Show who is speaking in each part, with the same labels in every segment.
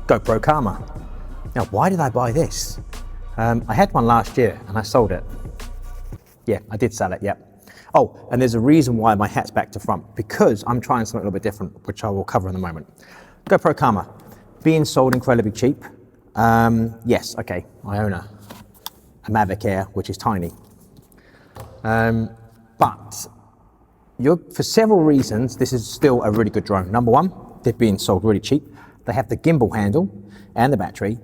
Speaker 1: GoPro Karma. Now, why did I buy this? I had one last year and I sold it. Yeah, I did sell it, yeah. Oh, and there's a reason why my hat's back to front, because I'm trying something a little bit different, which I will cover in a moment. GoPro Karma, being sold incredibly cheap. Yes, okay, I own a Mavic Air, which is tiny. But for several reasons, this is still a really good drone. Number one, they're being sold really cheap. They have the gimbal handle and the battery.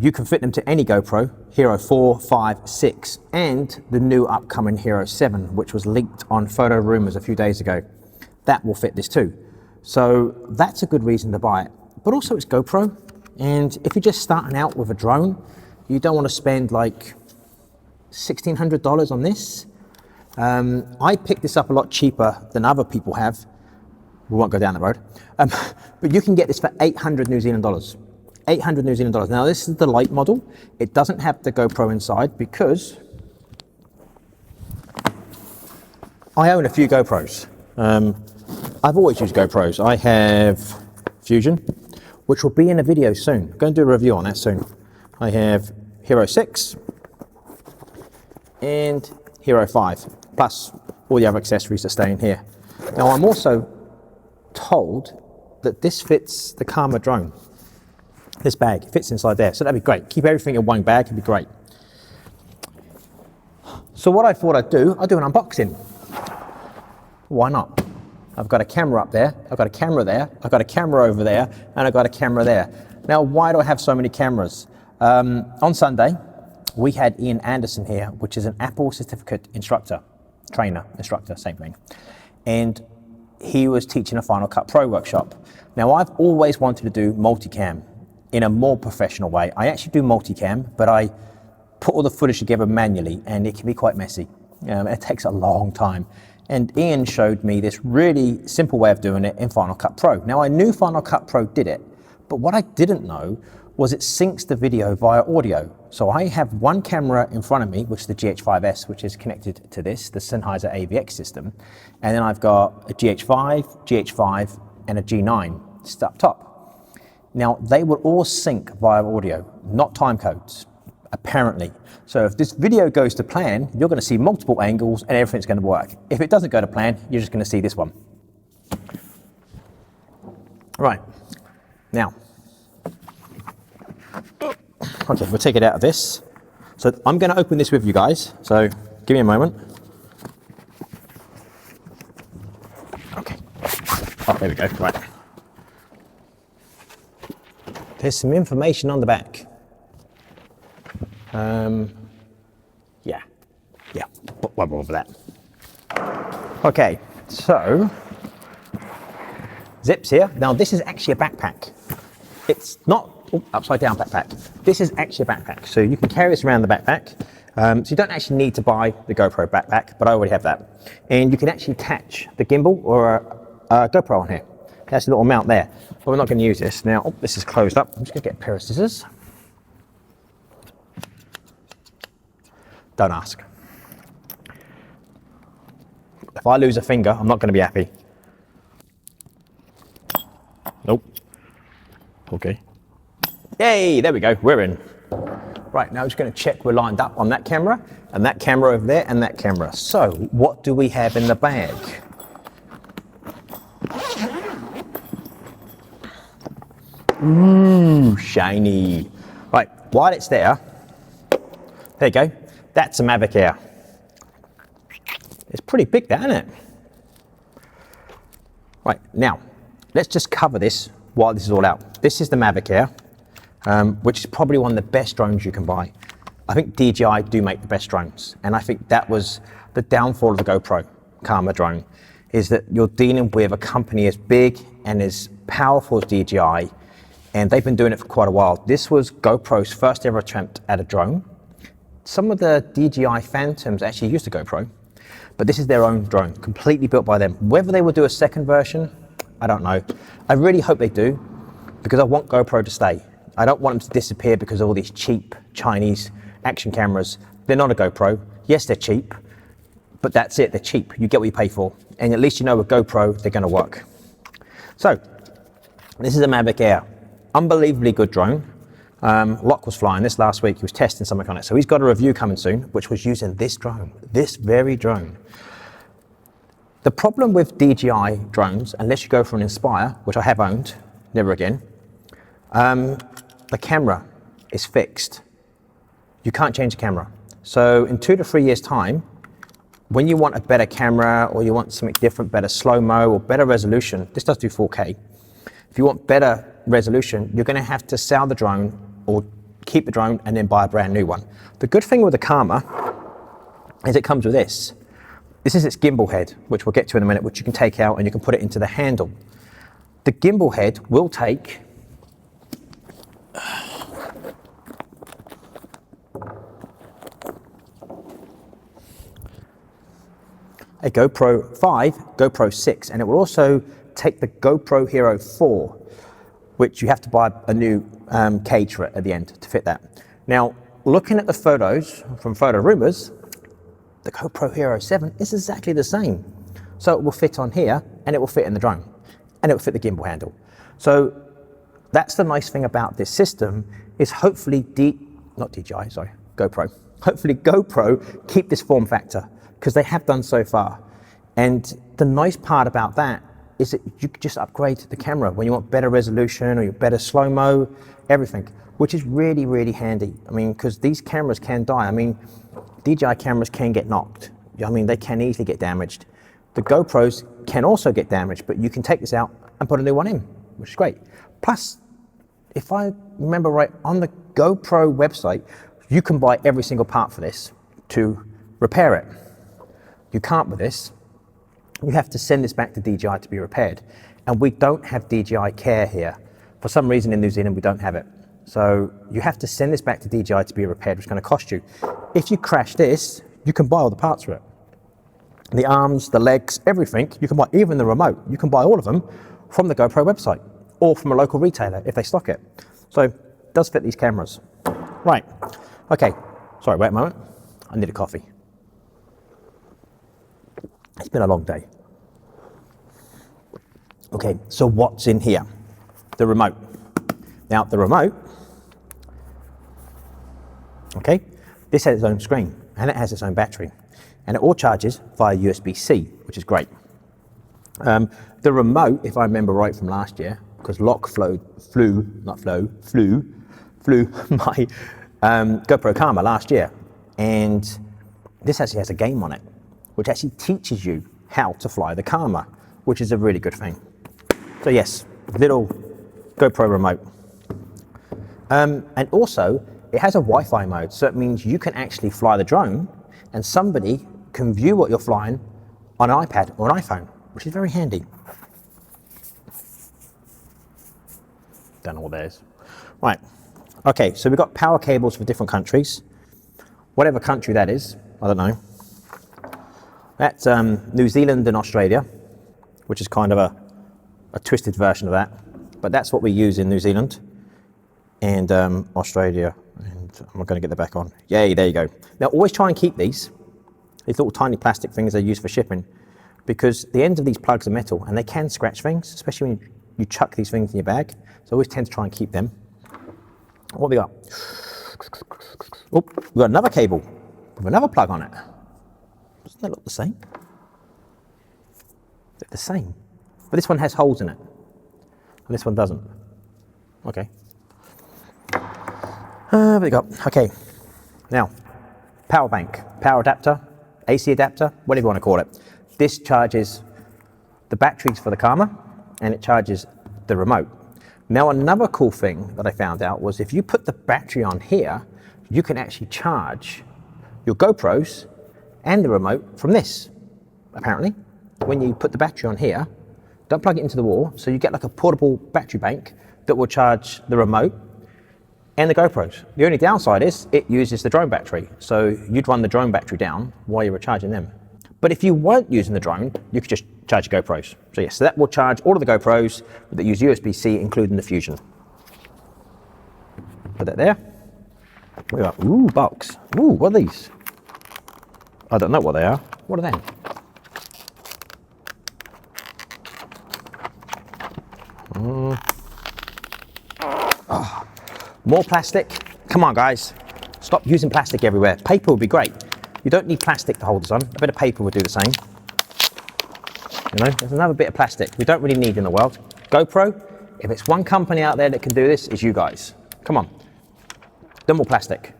Speaker 1: You can fit them to any GoPro, Hero 4, 5, 6, and the new upcoming Hero 7, which was leaked on Photorumors a few days ago. That will fit this too. So that's a good reason to buy it. But also it's GoPro, and if you're just starting out with a drone, you don't want to spend like $1,600 on this. I picked this up a lot cheaper than other people have. We won't go down the road. But you can get this for 800 New Zealand dollars. 800 New Zealand dollars. Now this is the light model. It doesn't have the GoPro inside because I own a few GoPros. I've always used GoPros. I have Fusion, which will be in a video soon. I'm going to do a review on that soon. I have Hero 6 and Hero 5, plus all the other accessories that stay in here. Now I'm also told that this fits the Karma drone. This bag fits inside there, so that'd be great. Keep everything in one bag, it'd be great. So what I thought I'd do an unboxing. Why not? I've got a camera up there, I've got a camera there, I've got a camera over there, and I've got a camera there. Now, why do I have so many cameras? On Sunday, we had Ian Anderson here, which is an Apple certificate instructor, trainer, instructor, same thing. And he was teaching a Final Cut Pro workshop. Now, I've always wanted to do multicam in a more professional way. I actually do multicam, but I put all the footage together manually, and it can be quite messy. It takes a long time. And Ian showed me this really simple way of doing it in Final Cut Pro. Now, I knew Final Cut Pro did it, but what I didn't know was it syncs the video via audio. So I have one camera in front of me, which is the GH5S, which is connected to this, the Sennheiser AVX system. And then I've got a GH5, GH5, and a G9 up top. Now, they will all sync via audio, not time codes, apparently. So if this video goes to plan, you're going to see multiple angles and everything's going to work. If it doesn't go to plan, you're just going to see this one. Right, now, okay, we'll take it out of this. So I'm going to open this with you guys, so give me a moment. Okay, oh, there we go, right. There's some information on the back. Yeah, won't bother that. Okay, so, zips here. Now this is actually a backpack. It's not upside down backpack. This is actually a backpack. So you can carry this around the backpack. So you don't actually need to buy the GoPro backpack, but I already have that. And you can actually attach the gimbal or a GoPro on here. That's a little mount there, but we're not going to use this. Now, oh, this is closed up. I'm just going to get a pair of scissors. Don't ask. If I lose a finger, I'm not going to be happy. Nope. Okay. Yay, there we go, we're in. Right, now I'm just going to check we're lined up on that camera, and that camera over there, and that camera. So, what do we have in the bag? Ooh, shiny. Right, while it's there you go. That's a Mavic Air. It's pretty big, that, isn't it? Right, now, let's just cover this while this is all out. This is the Mavic Air, which is probably one of the best drones you can buy. I think DJI do make the best drones, and I think that was the downfall of the GoPro Karma drone, is that you're dealing with a company as big and as powerful as DJI, and they've been doing it for quite a while. This was GoPro's first ever attempt at a drone. Some of the DJI Phantoms actually used a GoPro, but this is their own drone, completely built by them. Whether they will do a second version, I don't know. I really hope they do, because I want GoPro to stay. I don't want them to disappear because of all these cheap Chinese action cameras. They're not a GoPro. Yes, they're cheap, but that's it, they're cheap. You get what you pay for. And at least you know with GoPro, they're gonna work. So, this is a Mavic Air. unbelievably good drone. Locke was flying this last week. He was testing something on it. So he's got a review coming soon, which was using this drone, this very drone. The problem with DJI drones, unless you go for an Inspire, which I have owned, never again, the camera is fixed. You can't change the camera. So in 2 to 3 years' time, when you want a better camera or you want something different, better slow-mo or better resolution, this does do 4K. If you want better resolution, you're going to have to sell the drone or keep the drone and then buy a brand new one. The good thing with the Karma is it comes with this. This is its gimbal head, which we'll get to in a minute, which you can take out and you can put it into the handle. The gimbal head will take a GoPro 5, GoPro 6, and it will also take the GoPro Hero 4, which you have to buy a new cage for it at the end to fit that. Now, looking at the photos from Photorumors, the GoPro Hero 7 is exactly the same. So it will fit on here, and it will fit in the drone, and it will fit the gimbal handle. So that's the nice thing about this system, is hopefully GoPro. Hopefully GoPro keep this form factor, because they have done so far. And the nice part about that is that you can just upgrade the camera when you want better resolution or better slow-mo, everything, which is really, really handy. I mean, because these cameras can die. I mean, DJI cameras can get knocked. I mean, they can easily get damaged. The GoPros can also get damaged, but you can take this out and put a new one in, which is great. Plus, if I remember right, on the GoPro website, you can buy every single part for this to repair it. You can't with this. You have to send this back to DJI to be repaired. And we don't have DJI Care here. For some reason in New Zealand, we don't have it. So you have to send this back to DJI to be repaired, which is going to cost you. If you crash this, you can buy all the parts for it. The arms, the legs, everything, you can buy, even the remote, you can buy all of them from the GoPro website or from a local retailer if they stock it. So it does fit these cameras. Right, okay, sorry, wait a moment. I need a coffee. It's been a long day. Okay, so what's in here? The remote. Now the remote, okay, this has its own screen and it has its own battery and it all charges via USB-C, which is great. The remote, if I remember right from last year, because Locke flew my GoPro Karma last year, and this actually has a game on it, which actually teaches you how to fly the Karma, which is a really good thing. So yes, little GoPro remote. And also, it has a Wi-Fi mode, so it means you can actually fly the drone and somebody can view what you're flying on an iPad or an iPhone, which is very handy. Don't know what that is. Right, okay, so we've got power cables for different countries. Whatever country that is, I don't know. That's New Zealand and Australia, which is kind of a twisted version of that. But that's what we use in New Zealand and Australia. And I'm going to get the back on. Yay, there you go. Now, always try and keep these little tiny plastic things they use for shipping, because the ends of these plugs are metal and they can scratch things, especially when you chuck these things in your bag. So I always tend to try and keep them. What have we got? Oh, we've got another cable with another plug on it. Doesn't that look the same? They're the same. But this one has holes in it. And this one doesn't. Okay. What we got? Okay. Now, power bank, power adapter, AC adapter, whatever you want to call it. This charges the batteries for the Karma and it charges the remote. Now, another cool thing that I found out was if you put the battery on here, you can actually charge your GoPros and the remote from this, apparently. When you put the battery on here, don't plug it into the wall, so you get like a portable battery bank that will charge the remote and the GoPros. The only downside is it uses the drone battery, so you'd run the drone battery down while you were charging them. But if you weren't using the drone, you could just charge your GoPros. So yes, so that will charge all of the GoPros that use USB-C, including the Fusion. Put that there. We got, ooh, box. Ooh, what are these? I don't know what they are. What are they? More plastic. Come on, guys. Stop using plastic everywhere. Paper would be great. You don't need plastic to hold this on. A bit of paper would do the same. You know, there's another bit of plastic we don't really need in the world. GoPro, if it's one company out there that can do this, it's you guys. Come on. No more plastic.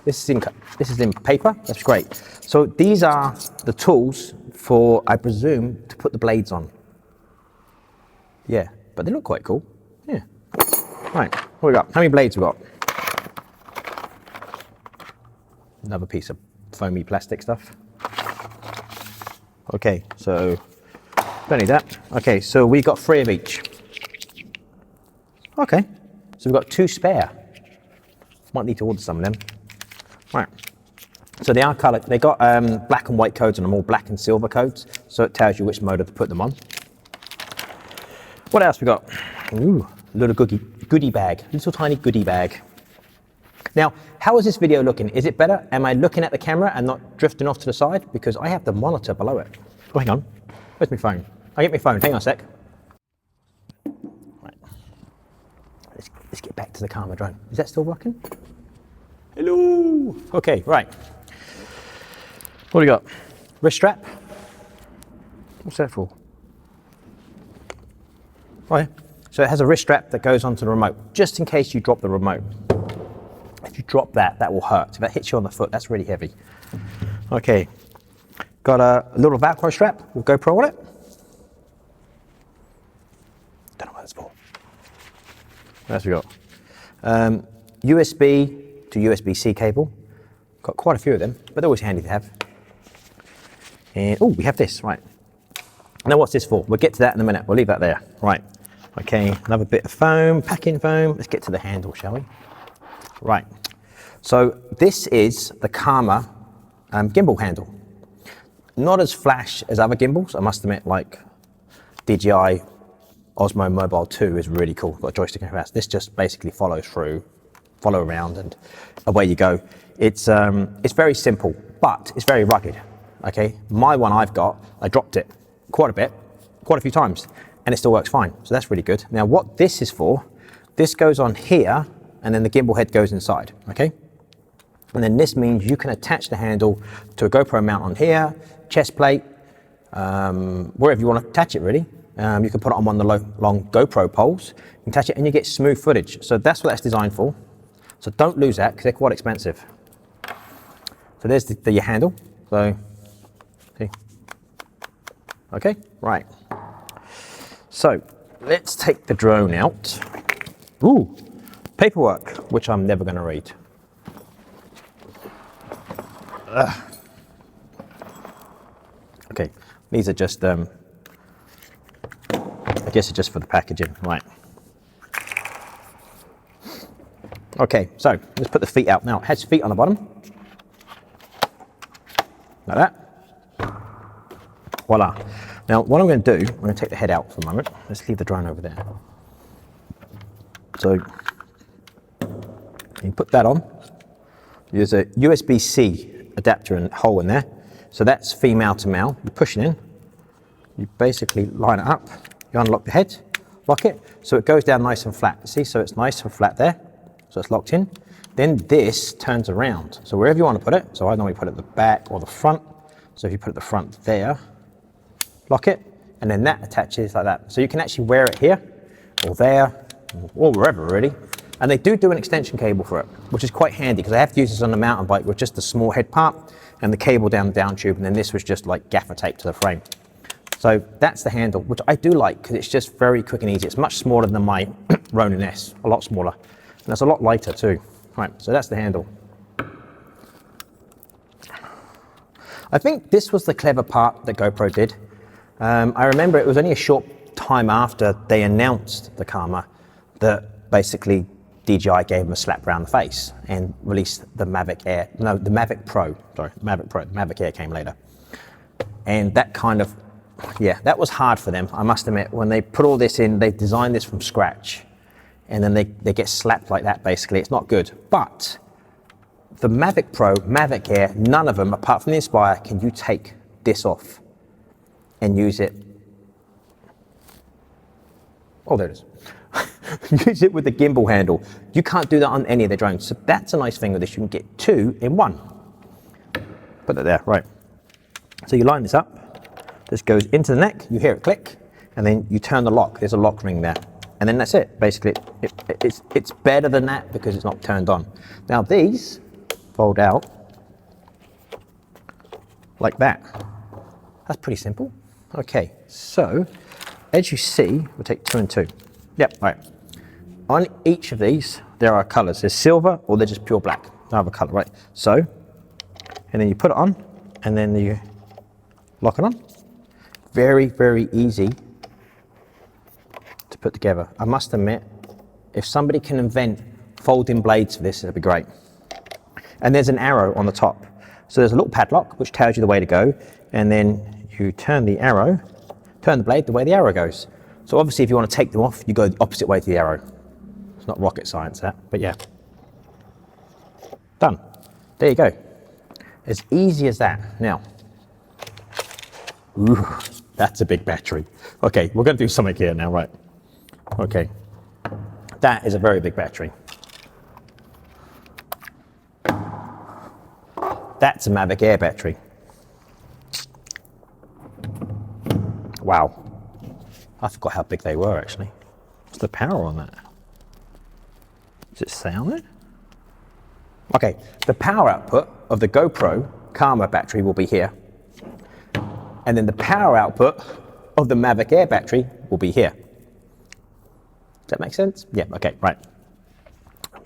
Speaker 1: This is in paper. That's great. So these are the tools for, I presume, to put the blades on. Yeah, but they look quite cool. Yeah. Right, what we got? How many blades we got? Another piece of foamy plastic stuff. Okay, so don't need that. Okay, so we got 3 of each. Okay, so we've got 2 spare. Might need to order some of them. Right. So they are colored. They got black and white codes on them, all black and silver codes. So it tells you which motor to put them on. What else we got? Ooh, a little goodie bag, little tiny goodie bag. Now, how is this video looking? Is it better? Am I looking at the camera and not drifting off to the side? Because I have the monitor below it. Oh, hang on. Where's my phone? I'll get my phone. Hang on a sec. Right. Let's get back to the Karma Drone. Is that still working? Hello. Okay, right. What do we got? Wrist strap. What's that for? Oh yeah. So it has a wrist strap that goes onto the remote, just in case you drop the remote. If you drop that, that will hurt. If that hits you on the foot, that's really heavy. Okay. Got a little Velcro strap with GoPro on it. Don't know what that's for. What else we got? USB to USB-C cable. Got quite a few of them, but they're always handy to have. And oh, we have this, right. Now what's this for? We'll get to that in a minute. We'll leave that there. Right. Okay, another bit of foam, packing foam. Let's get to the handle, shall we? Right. So this is the Karma gimbal handle. Not as flash as other gimbals, I must admit, like DJI Osmo Mobile 2 is really cool. Got a joystick and everything. This just basically follows through, follow around, and away you go. It's very simple, but it's very rugged. Okay, my one I've got, I dropped it quite a few times, and it still works fine. So that's really good. Now what this is for, this goes on here, and then the gimbal head goes inside, okay? And then this means you can attach the handle to a GoPro mount on here, chest plate, wherever you want to attach it really. You can put it on one of the long GoPro poles, you can attach it and you get smooth footage. So that's what that's designed for. So don't lose that because they're quite expensive. So there's your handle. So, see. Okay, right. So let's take the drone out. Ooh, paperwork, which I'm never going to read. Ugh. Okay, these are just, I guess it's just for the packaging, right. Okay, so let's put the feet out. Now, it has feet on the bottom. Like that. Voila. Now, what I'm going to do, I'm going to take the head out for a moment. Let's leave the drone over there. So, you put that on. There's a USB-C adapter and hole in there. So that's female to male. You push it in. You basically line it up. You unlock the head, lock it. So it goes down nice and flat. See, so it's nice and flat there. So it's locked in. Then this turns around. So wherever you want to put it. So I normally put it at the back or the front. So if you put it at the front there, lock it, and then that attaches like that. So you can actually wear it here or there or wherever really. And they do an extension cable for it, which is quite handy because I have to use this on the mountain bike with just the small head part and the cable down the down tube, and then this was just like gaffer tape to the frame. So that's the handle, which I do like because it's just very quick and easy. It's much smaller than my Ronin S, a lot smaller. And it's a lot lighter too. Right, so that's the handle. I think this was the clever part that GoPro did. I remember it was only a short time after they announced the Karma that basically DJI gave them a slap around the face and released the Mavic Air, no, the Mavic Pro, sorry, Mavic Pro, the Mavic Air came later. And that kind of, yeah, that was hard for them, I must admit. When they put all this in, they designed this from scratch, and then they get slapped like that basically. It's not good. But the Mavic Pro, Mavic Air, none of them, apart from the Inspire, can you take this off and use it. Oh, there it is. use it with the gimbal handle. You can't do that on any of the drones. So that's a nice thing with this. You can get 2 in 1. Put that there, right. So you line this up. This goes into the neck. You hear it click, and then you turn the lock. There's a lock ring there. And then that's it. Basically, it's better than that because it's not turned on. Now these fold out like that. That's pretty simple. Okay, so as you see, we'll take 2 and 2. Yep, right. On each of these, there are colors. There's silver or they're just pure black. They have a color, right? So, and then you put it on and then you lock it on. Very, very easy to put together. I must admit, if somebody can invent folding blades for this, it'd be great. And there's an arrow on the top. So there's a little padlock which tells you the way to go, and then you turn the arrow, turn the blade the way the arrow goes. So obviously if you want to take them off, you go the opposite way to the arrow. It's not rocket science that, but yeah. Done. There you go. As easy as that. Now, ooh, that's a big battery. Okay, we're going to do something here now, right? Okay, that is a very big battery. That's a Mavic Air battery. Wow. I forgot how big they were actually. What's the power on that? Does it say on it? Okay, the power output of the GoPro Karma battery will be here. And then the power output of the Mavic Air battery will be here. Does that make sense? Yeah, okay, right.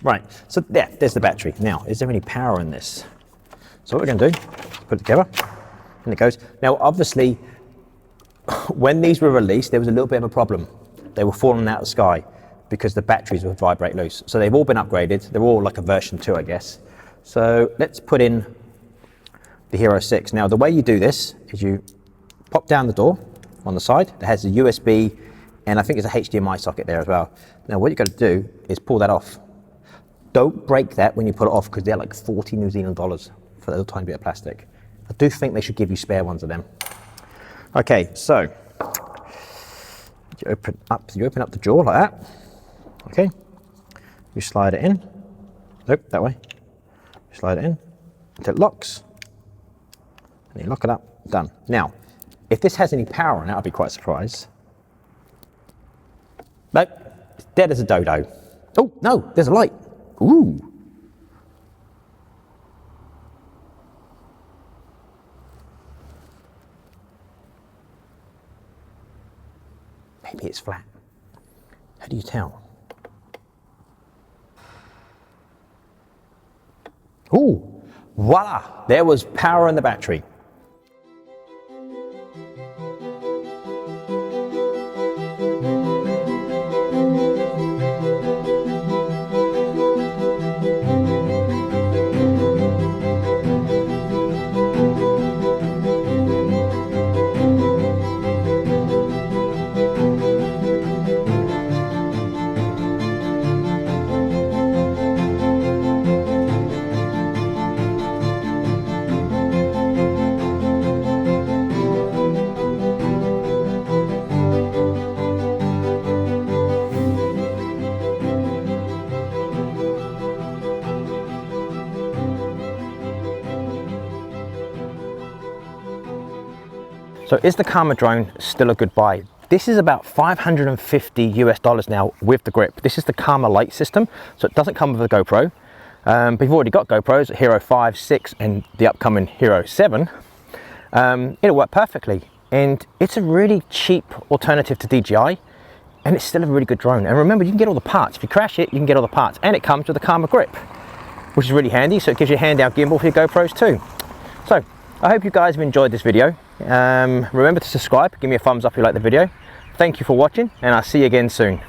Speaker 1: Right, so there's the battery. Now, is there any power in this? So what we're going to do, put it together, and it goes. Now, obviously, when these were released, there was a little bit of a problem. They were falling out of the sky because the batteries would vibrate loose. So they've all been upgraded. They're all like a version 2, I guess. So let's put in the Hero 6. Now, the way you do this is you pop down the door on the side. It has a USB, and I think there's a HDMI socket there as well. Now, what you've got to do is pull that off. Don't break that when you put it off because they're like 40 New Zealand dollars for a little tiny bit of plastic. I do think they should give you spare ones of them. Okay, so you open up the jaw like that. Okay, you slide it in. Nope, that way. You slide it in until it locks. And you lock it up. Done. Now, if this has any power on it, I'll be quite surprised. Nope, it's dead as a dodo. Oh no, there's a light. Ooh. Maybe it's flat. How do you tell? Ooh, voila, there was power in the battery. So is the Karma drone still a good buy? This is about $550 US now with the grip. This is the Karma Lite system, so it doesn't come with a GoPro. But you've already got GoPros, Hero 5, 6, and the upcoming Hero 7. It'll work perfectly. And it's a really cheap alternative to DJI, and it's still a really good drone. And remember, you can get all the parts. If you crash it, you can get all the parts. And it comes with a Karma grip, which is really handy, so it gives you a hand-out gimbal for your GoPros too. So, I hope you guys have enjoyed this video. Remember to subscribe, give me a thumbs up if you like the video. Thank you for watching, and I'll see you again soon.